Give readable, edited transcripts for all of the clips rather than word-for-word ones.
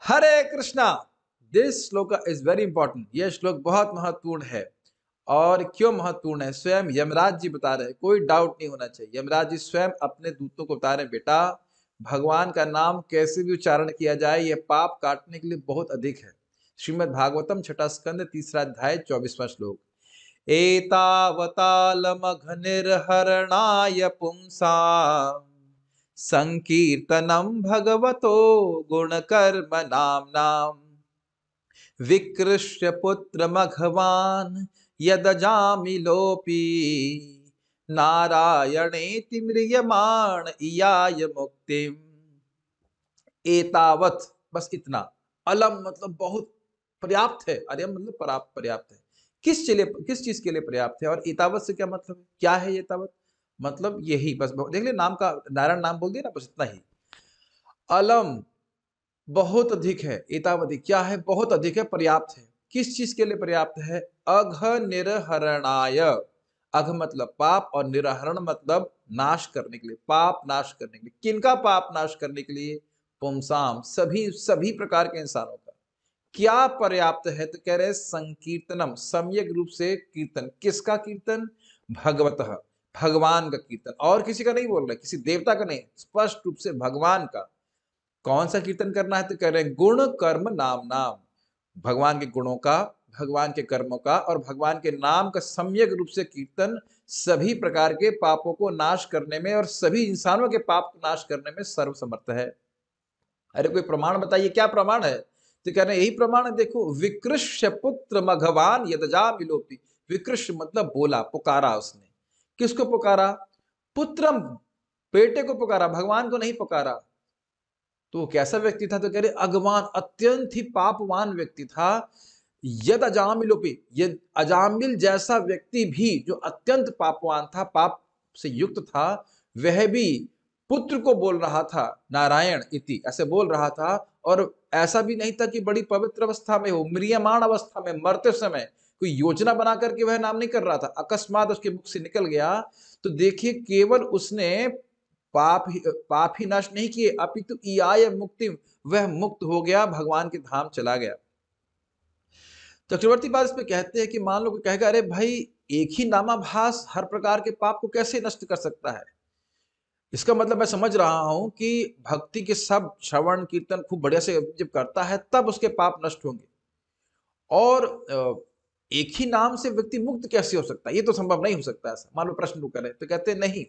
हरे Krishna. This श्लोक is very important. यह श्लोक बहुत महत्वपूर्ण है। और क्यों महत्वपूर्ण है, स्वयं यमराज जी बता रहे हैं, कोई डाउट नहीं होना चाहिए। यमराज जी स्वयं अपने दूतों को बता रहे हैं, बेटा भगवान का नाम कैसे भी उच्चारण किया जाए यह पाप काटने के लिए बहुत अधिक है। श्रीमद् भागवतम छठा स्कंद तीसरा अध्याय 24वां श्लोक। एतावतालमघनिर्हरणाय पुंसाम् संकीर्तनम भगवतो गुणकर्म नाम्नाम् विकृष्य पुत्र मघवान यदजामिलोपि नारायणेति म्रियमाण इयाय मुक्तिम। एतावत बस इतना, अलम मतलब बहुत, पर्याप्त है, अरे मतलब पर्याप्त है। किस चीज के लिए पर्याप्त है, और एतावत से क्या मतलब है, क्या है एतावत मतलब यही बस देख ले, नाम का नारायण नाम बोल दिया ना, बस इतना ही। अलम बहुत अधिक है, एतावती क्या है, बहुत अधिक है, पर्याप्त है। किस चीज के लिए पर्याप्त है? अघ निरहरणाय। अघ मतलब पाप और निरहरण मतलब नाश करने के लिए, पाप नाश करने के लिए। किनका पाप नाश करने के लिए? पुंसाम, सभी सभी प्रकार के इंसानों का। क्या पर्याप्त है? तो कह रहे संकीर्तनम, सम्यक रूप से कीर्तन। किसका कीर्तन? भगवतः, भगवान का कीर्तन। और किसी का नहीं बोल रहे, किसी देवता का नहीं, स्पष्ट रूप से भगवान का। कौन सा कीर्तन करना है? तो कह रहे हैं गुण कर्म नाम नाम, भगवान के गुणों का, भगवान के कर्मों का और भगवान के नाम का सम्यक रूप से कीर्तन सभी प्रकार के पापों को नाश करने में और सभी इंसानों के पाप को नाश करने में सर्वसमर्थ है। अरे कोई प्रमाण बताइए, क्या प्रमाण है? तो कह रहे हैं यही प्रमाण है, देखो, विकृष्य पुत्र मघवान यदजा विलोपी। विकृष्य मतलब बोला, पुकारा उसने। किसको पुकारा? पुत्रम, बेटे को पुकारा, भगवान को नहीं पुकारा। तो वो कैसा व्यक्ति था? तो कह रहे अगवान, अत्यंत ही पापवान व्यक्ति था। यद अजामिलोपी, यद अजामिल जैसा व्यक्ति भी जो अत्यंत पापवान था, पाप से युक्त था, वह भी पुत्र को बोल रहा था नारायण इति, ऐसे बोल रहा था। और ऐसा भी नहीं था कि बड़ी पवित्र अवस्था में हो, म्रियमाण अवस्था में, मरते समय कोई योजना बना करके वह नाम नहीं कर रहा था, अकस्मात उसके मुख से निकल गया। तो देखिए, केवल उसने पाप ही नष्ट नहीं किए, अपितु इयाय मुक्ति, वह मुक्त हो गया, भगवान के धाम चला गया। चक्रवर्ती पाद इसमें कहते हैं कि मान लो कोई कहेगा, अरे भाई एक ही नामाभास हर प्रकार के पाप को कैसे नष्ट कर सकता है? इसका मतलब मैं समझ रहा हूं कि भक्ति के सब श्रवण कीर्तन खूब बढ़िया से जब करता है तब उसके पाप नष्ट होंगे। और एक ही नाम से व्यक्ति मुक्त कैसे हो सकता है? ये तो संभव नहीं हो सकता। ऐसा मान लो प्रश्न करें तो कहते हैं नहीं,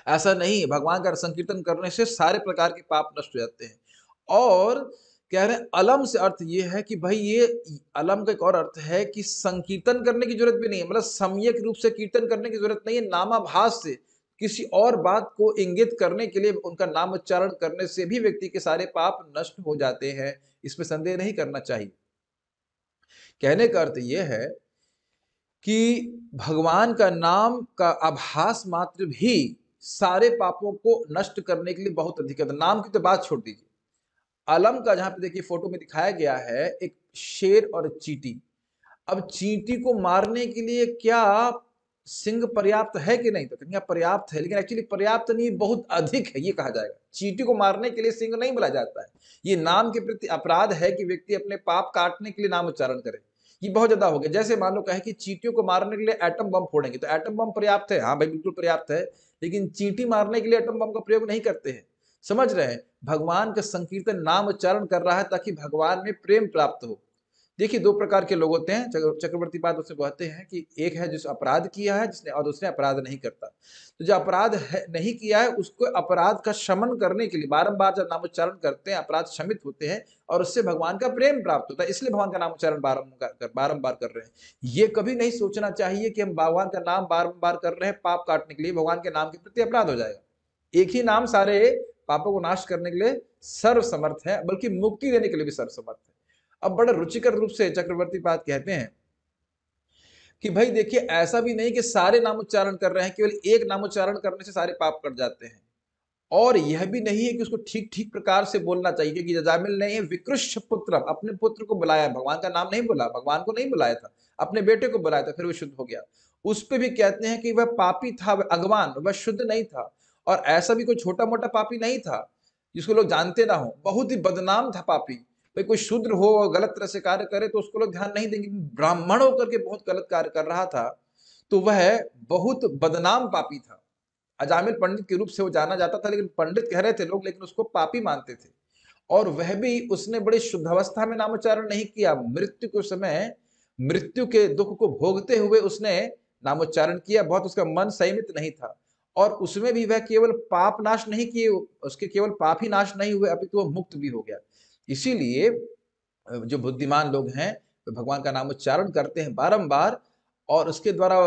ऐसा नहीं। भगवान का संकीर्तन करने से सारे प्रकार के पाप नष्ट हो जाते हैं। और कह रहे हैं अलम से अर्थ ये है कि भाई, ये अलम का एक और अर्थ है कि संकीर्तन करने की जरूरत भी नहीं है, मतलब सम्यक रूप से कीर्तन करने की जरूरत नहीं है। नामाभास से किसी और बात को इंगित करने के लिए उनका नाम उच्चारण करने से भी व्यक्ति के सारे पाप नष्ट हो जाते हैं। इसमें संदेह नहीं करना चाहिए। कहने का अर्थ यह है कि भगवान का नाम का आभास मात्र भी सारे पापों को नष्ट करने के लिए बहुत अधिक है। नाम की तो बात छोड़ दीजिए, अलम का जहां पे देखिए फोटो में दिखाया गया है एक शेर और चींटी। अब चींटी को मारने के लिए क्या सिंह पर्याप्त है कि नहीं? तो कहेंगे पर्याप्त है, लेकिन एक्चुअली पर्याप्त नहीं, बहुत अधिक है ये कहा जाएगा। चींटी को मारने के लिए सिंह नहीं बुलाया जाता है। ये नाम के प्रति अपराध है कि व्यक्ति अपने पाप काटने के लिए नाम उच्चारण करे। ये बहुत ज्यादा हो गया। जैसे मान लो कहे कि चींटियों को मारने के लिए एटम बम फोड़ेंगे, तो एटम बम पर्याप्त है, हाँ भाई बिल्कुल पर्याप्त है, लेकिन चींटी मारने के लिए एटम बम का प्रयोग नहीं करते हैं। समझ रहे हैं? भगवान का संकीर्तन नाम उच्चारण कर रहा है ताकि भगवान में प्रेम प्राप्त हो। देखिए, दो प्रकार के लोग होते हैं, चक्रवर्ती बात उससे कहते हैं कि एक है जिस अपराध किया है जिसने, और दूसरे अपराध नहीं करता। तो जो अपराध है नहीं किया है उसको अपराध का शमन करने के लिए बारंबार जब नाम उच्चारण करते हैं, अपराध शमित होते हैं और उससे भगवान का प्रेम प्राप्त होता है। इसलिए भगवान का नाम उच्चारण बारंबार कर रहे हैं। ये कभी नहीं सोचना चाहिए कि हम भगवान का नाम बारंबार कर रहे हैं पाप काटने के लिए, भगवान के नाम के प्रति अपराध हो जाएगा। एक ही नाम सारे पापों को नाश करने के लिए सर्वसमर्थ है, बल्कि मुक्ति देने के लिए भी सर्वसमर्थ है। अब बड़े रुचिकर रूप से चक्रवर्ती पाद कहते हैं कि भाई देखिए, ऐसा भी नहीं कि सारे नाम उच्चारण कर रहे हैं, केवल एक नाम उच्चारण करने से सारे पाप कट जाते हैं। और यह भी नहीं है कि उसको ठीक ठीक प्रकार से बोलना चाहिए, क्योंकि जजामिल ने विकृष्य पुत्र, अपने पुत्र को बुलाया, भगवान का नाम नहीं बुला, भगवान को नहीं बुलाया था, अपने बेटे को बुलाया था, फिर वो शुद्ध हो गया। उस पर भी कहते हैं कि वह पापी था, वह अगवान, वह शुद्ध नहीं था। और ऐसा भी कोई छोटा मोटा पापी नहीं था। जिसको लोग जानते ना हो, बहुत ही बदनाम था पापी। भाई कोई शूद्र हो और गलत तरह से कार्य करे तो उसको लोग ध्यान नहीं देंगे, ब्राह्मण होकर के बहुत गलत कार्य कर रहा था तो वह बहुत बदनाम पापी था। अजामिल पंडित के रूप से वो जाना जाता था, लेकिन पंडित कह रहे थे लोग, लेकिन उसको पापी मानते थे। और वह भी उसने बड़ी शुद्ध अवस्था में नामोच्चारण नहीं किया, मृत्यु के समय, मृत्यु के दुख को भोगते हुए उसने नामोच्चारण किया। बहुत उसका मन संयमित नहीं था, और उसमें भी वह केवल पाप नाश नहीं किए, उसके केवल पाप ही नाश नहीं हुए, अपितु वह मुक्त भी हो गया। इसीलिए जो बुद्धिमान लोग हैं वे भगवान का नामोच्चारण करते हैं बारंबार, और उसके द्वारा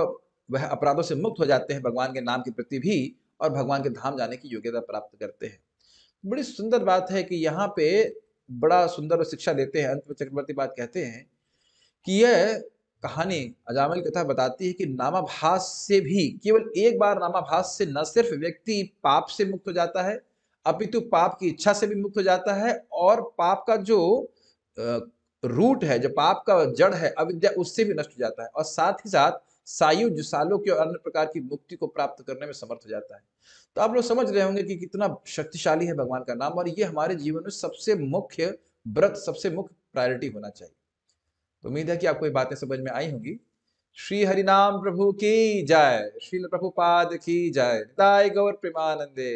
वह अपराधों से मुक्त हो जाते हैं भगवान के नाम के प्रति भी, और भगवान के धाम जाने की योग्यता प्राप्त करते हैं। बड़ी सुंदर बात है कि यहाँ पे बड़ा सुंदर शिक्षा देते हैं। अंत में चक्रवर्ती बात कहते हैं कि यह कहानी, अजामिल कथा बताती है कि नामाभास से भी, केवल एक बार नामाभास से न सिर्फ व्यक्ति पाप से मुक्त हो जाता है, अपितु पाप की इच्छा से भी मुक्त हो जाता है, और पाप का जो रूट है, जो पाप का जड़ है अविद्या, उससे भी नष्ट हो जाता है, और साथ ही साथ सायुज सालों की और अन्य प्रकार की मुक्ति को प्राप्त करने में समर्थ हो जाता है। तो आप लोग समझ रहे होंगे कि कितना शक्तिशाली है भगवान का नाम, और ये हमारे जीवन में सबसे मुख्य व्रत, सबसे मुख्य प्रायोरिटी होना चाहिए। तो उम्मीद है कि आपको ये बातें समझ में आई होंगी। श्री हरिनाम प्रभु की जय, श्रील प्रभुपाद की जय, निताय गौर प्रेमानंदे।